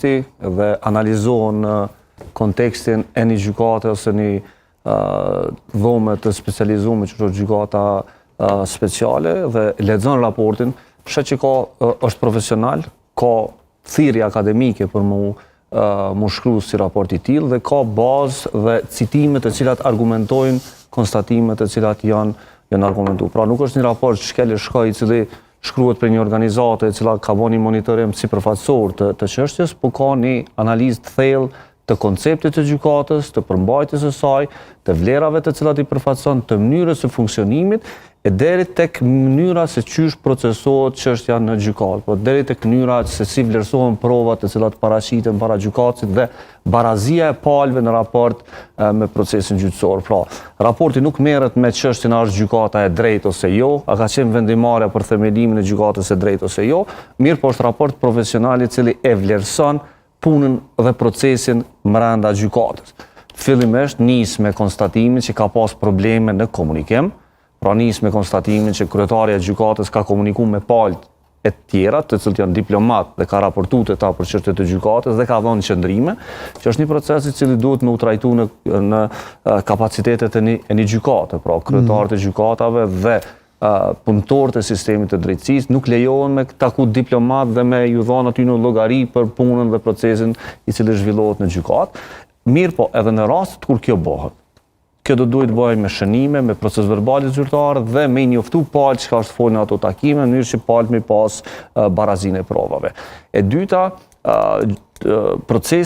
raporti dhe analizohen në kontekstin e një gjykate ose një dhome të specializuar që është gjykata speciale dhe lexon raportin, shet që është profesional, ka thirrje akademike për mu shkruar si raport i tillë dhe ka bazë dhe citime të cilat argumentojnë konstatimet të cilat janë argumentuar. Pra nuk është një raport shkel e shkoj i cili shkruhet për një organizatë e cila ka bën një monitorim sipërfaqësor të çështjes, por ka një analizë të thellë të konceptit të gjykatës, të përmbajtjes së saj, të vlerave të cilat i përfaqëson, të mënyrës së funksionimit e deri tek mënyra se çysh procesohet çështja në gjykatë, por deri tek mënyra se si vlerësohen provat të cilat paraqiten para gjykatësit dhe barazia e palëve në raport me procesin gjyqësor. Pra, raporti nuk merret me çështjen a është gjykata e drejtë ose jo, a ka qenë vendimarrja për themelimin e gjykatës së drejtë ose jo, mirë po është raport profesional i cili e vlerëson punën dhe procesin brenda gjykatës. Fillimisht nis me konstatimin që ka pas probleme në komunikim, pra nis me konstatimin që kryetaria e gjykatës ka komunikuar me palët e tjera, të cilët janë diplomat dhe ka raportuar ata për çështjet e gjykatës dhe ka dhënë qëndrime, që është një proces i cili duhet me u trajtu në kapacitetet e një gjykate, pra kryetarët e gjykatave dhe punëtorët e sistemit të drejtësisë nuk lejohen me taku diplomat dhe me ju dhënë aty në llogari për punën dhe procesin i cili zhvillohet në gjykatë. Mirë po, edhe në rastet kur kjo bëhet, kjo do duhet bëhet me shënime, me proces verbalit zyrtar dhe me njoftu palë që ka është folën ato takime, në mënyrë që palë me pas barazinë e provave. E dyta, procesi